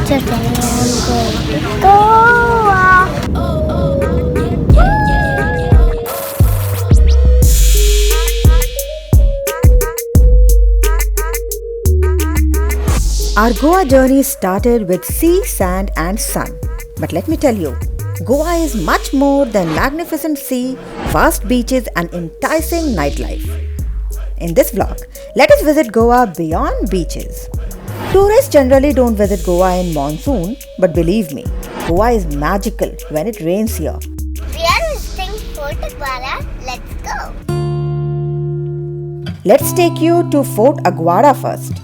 Today I'm going to Goa. Our Goa journey started with sea, sand and sun. But let me tell you, Goa is much more than magnificent sea, vast beaches and enticing nightlife. In this vlog, let us visit Goa beyond beaches. Tourists generally don't visit Goa in monsoon, but believe me, Goa is magical when it rains here. We are visiting Fort Aguada. Let's go. Let's take you to Fort Aguada first.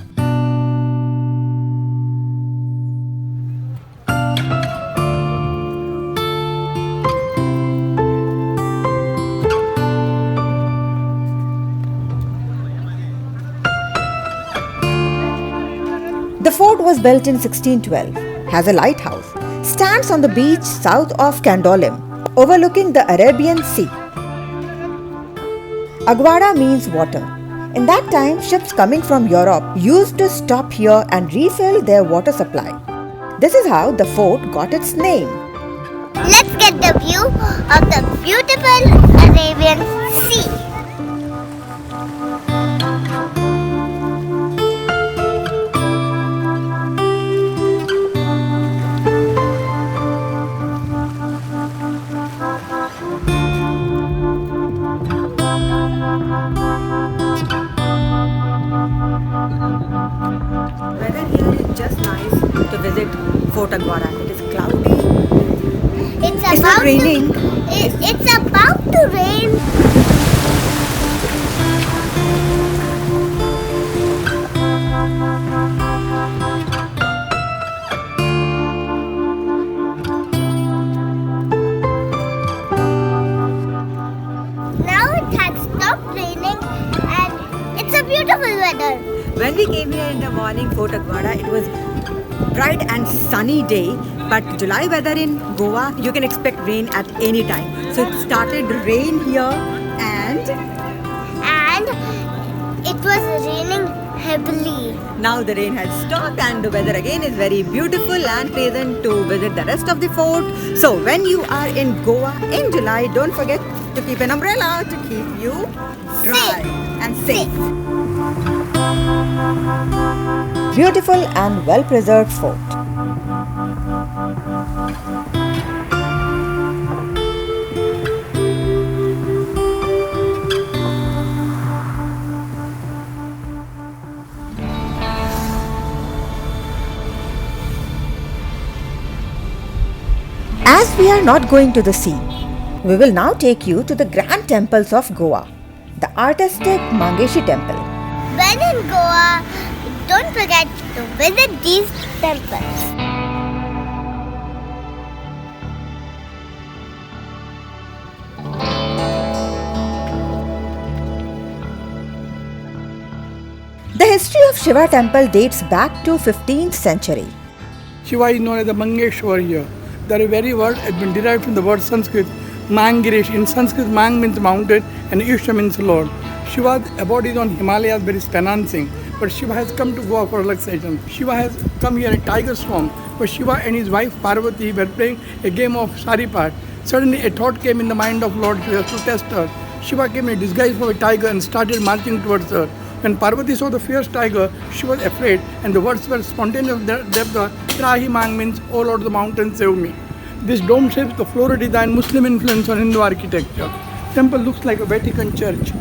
The fort was built in 1612, has a lighthouse, stands on the beach south of Candolim, overlooking the Arabian Sea. Aguada means water. In that time, ships coming from Europe used to stop here and refill their water supply. This is how the fort got its name. Let's get the view of the beautiful Arabian Sea. Weather here is just nice to visit Fort Aguada. It is cloudy. It's not raining. It's about to rain. Now it has stopped raining and it's a beautiful weather. When we came here in the morning, Fort Aguada, it was bright and sunny day. But July weather in Goa, you can expect rain at any time. So it started rain here and it was raining heavily. now the rain has stopped and the weather again is very beautiful and pleasant to visit the rest of the fort. So when you are in Goa in July, don't forget to keep an umbrella to keep you dry and safe. Beautiful and well-preserved fort. As we are not going to the sea, we will now take you to the grand temples of Goa, the artistic Mangeshi temple. When in Goa, don't forget to visit these temples. The history of Shiva temple dates back to 15th century. Shiva is known as the Mangeshwar here. The very word has been derived from the word Sanskrit, Mangirish. In Sanskrit, Mang means mountain and Ishta means Lord. Shiva's abode is on Himalayas where is Panansing, but Shiva has come to Goa for relaxation. Shiva has come here in tiger's form, but Shiva and his wife Parvati were playing a game of Saripat. Suddenly a thought came in the mind of Lord Shiva to test her. Shiva came in a disguise of a tiger and started marching towards her. When Parvati saw the fierce tiger, she was afraid, and the words were spontaneous Devta, Trahi Mang means, O Lord of the mountain, save me. This dome shapes the floral design Muslim influence on Hindu architecture. Temple looks like a Vatican church.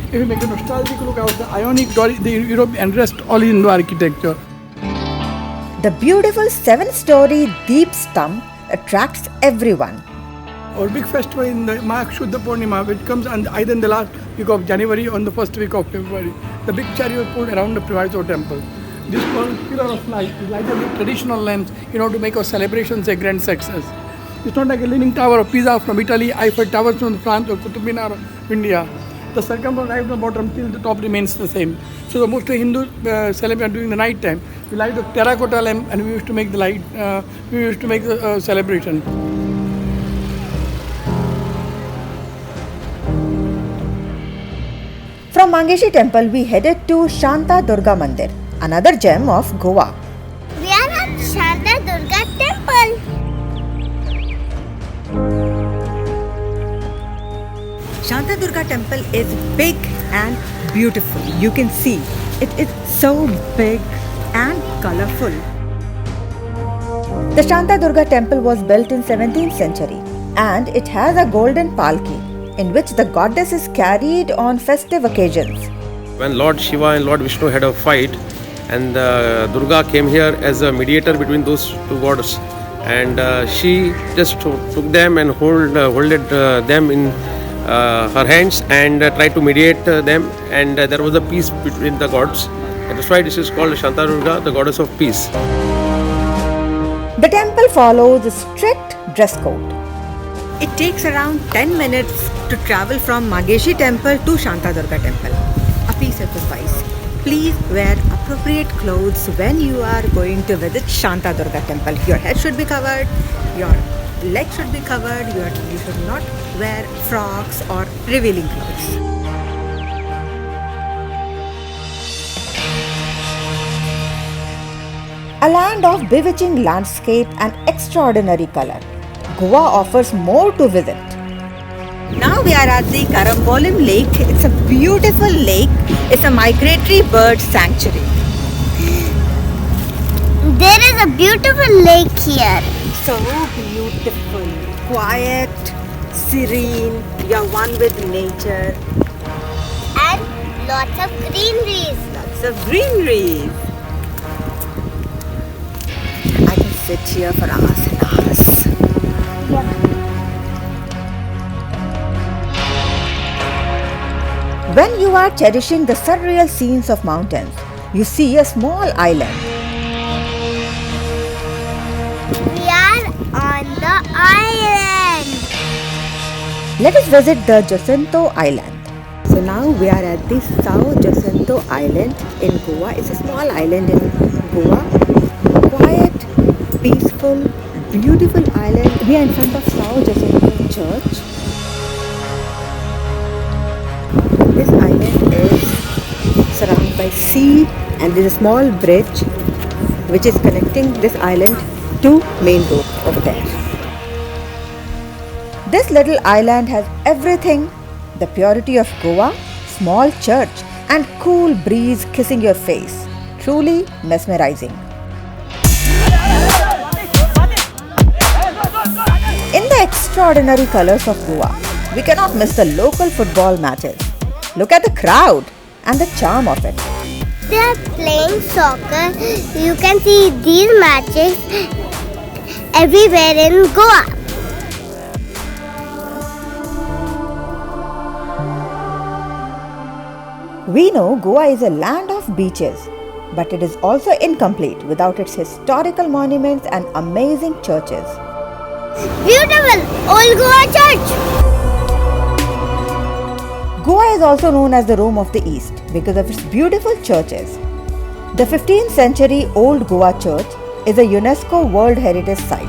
If you make a nostalgic look out, the Ionic, the Europe and rest all Hindu architecture. The beautiful 7-story Deep Stump attracts everyone. Our big festival in the Magh Shuddha Purnima, which comes on either in the last week of January or on the first week of February. The big chariot pulled around the Previso temple. This called Pillar of Light is lighted with traditional lamps in order to make our celebrations a grand success. It's not like a Leaning Tower of Pisa from Italy, Eiffel Towers from France or Qutub Minar of India. The circumference right from the bottom till the top remains the same. So the mostly Hindu celebrate during the night time. We light the terracotta lamp and we used to make the light. We used to make the celebration. From Mangeshi temple, we headed to Shanta Durga Mandir, another gem of Goa. We are at Shanta Durga Shantadurga temple is big and beautiful. You can see it is so big and colorful. The Shantadurga temple was built in 17th century and it has a golden palki in which the goddess is carried on festive occasions. When Lord Shiva and Lord Vishnu had a fight, and Durga came here as a mediator between those two gods, and she just took them and holded them in her hands and tried to mediate them, and there was a peace between the gods. And that's why this is called Shantadurga, the goddess of peace. The temple follows a strict dress code. It takes around 10 minutes to travel from Mageshi temple to Shantadurga temple. A piece of advice: please wear appropriate clothes when you are going to visit Shantadurga temple. Your head should be covered, your legs should be covered, you should not wear frocks or revealing clothes. A land of bewitching landscape and extraordinary color, Goa offers more to visit. Now we are at the Karambolim Lake. It's a beautiful lake. It's a migratory bird sanctuary. There is a beautiful lake here. So beautiful, quiet, serene. You're one with nature. And lots of greeneries. Lots of greenery. I can sit here for hours and hours. When you are cherishing the surreal scenes of mountains, you see a small island. We are on the island. Let us visit the Jacinto Island. So now we are at the Sao Jacinto Island in Goa. It's a small island in Goa. Quiet, peaceful, beautiful island. We are in front of Sao Jacinto Church. This island is surrounded by sea and there is a small bridge which is connecting this island to main road over there. This little island has everything: the purity of Goa, small church and cool breeze kissing your face. Truly mesmerizing. In the extraordinary colors of Goa, we cannot miss the local football matches. Look at the crowd and the charm of it. They are playing soccer. You can see these matches everywhere in Goa. We know Goa is a land of beaches, but it is also incomplete without its historical monuments and amazing churches. Beautiful Old Goa Church. Goa is also known as the Rome of the East because of its beautiful churches. The 15th century Old Goa Church is a UNESCO World Heritage Site.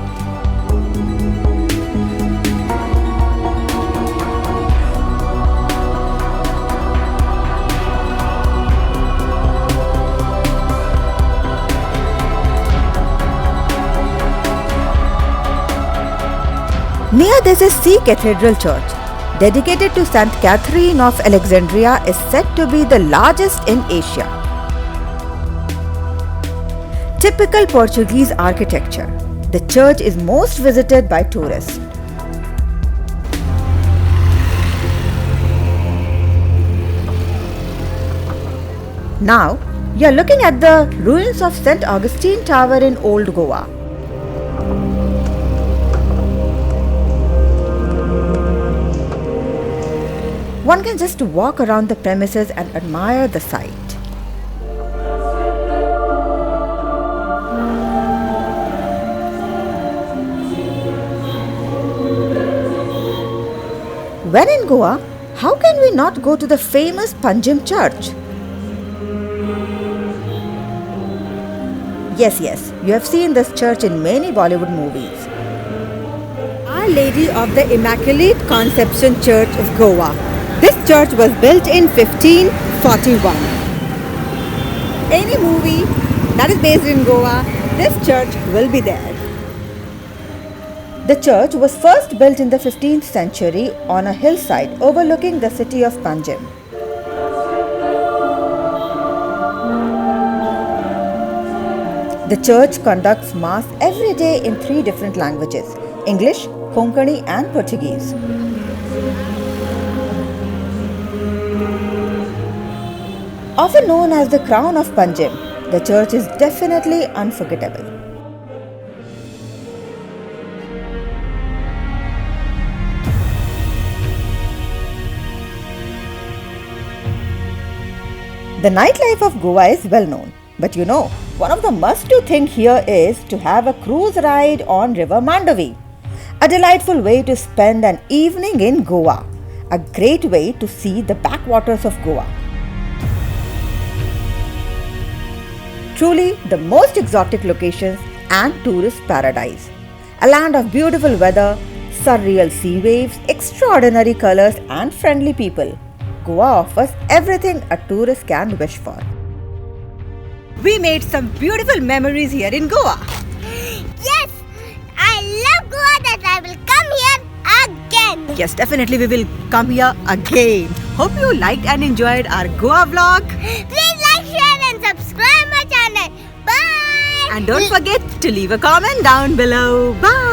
Near this is Sea Cathedral Church. Dedicated to St. Catherine of Alexandria, is said to be the largest in Asia. Typical Portuguese architecture, the church is most visited by tourists. Now, you are looking at the ruins of St. Augustine Tower in Old Goa. One can just walk around the premises and admire the site. When in Goa, how can we not go to the famous Panjim Church? Yes, you have seen this church in many Bollywood movies. Our Lady of the Immaculate Conception Church of Goa. This church was built in 1541. Any movie that is based in Goa, this church will be there. The church was first built in the 15th century on a hillside overlooking the city of Panjim. The church conducts Mass every day in 3 different languages: English, Konkani and Portuguese. Often known as the Crown of Panjim, the church is definitely unforgettable. The nightlife of Goa is well known, but one of the must-do things here is to have a cruise ride on River Mandovi. A delightful way to spend an evening in Goa. A great way to see the backwaters of Goa. Truly the most exotic locations and tourist paradise. A land of beautiful weather, surreal sea waves, extraordinary colors and friendly people. Goa offers everything a tourist can wish for. We made some beautiful memories here in Goa. Yes, I love Goa that I will come here again. Yes, definitely we will come here again. Hope you liked and enjoyed our Goa vlog. Please like, share and subscribe my channel. Bye. And don't forget to leave a comment down below. Bye.